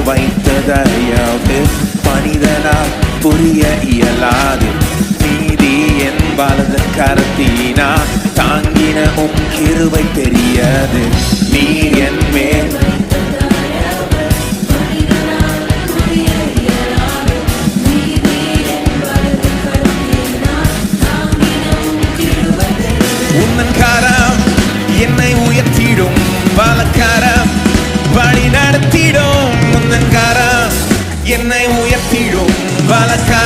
வைத்ததையாவது மனிதனால் புரிய இயலாது. நீதி என் வலது கரத்தினா தாங்கின கிருபை பெரியது. நீர் என் மேல் உன்னன் கரம் என்னை உயர்த்திடும், வலக்கரம் வழி நடத்திடும். உன்னன் கரம் என்னை உயர்த்திடும், வலக்கரம்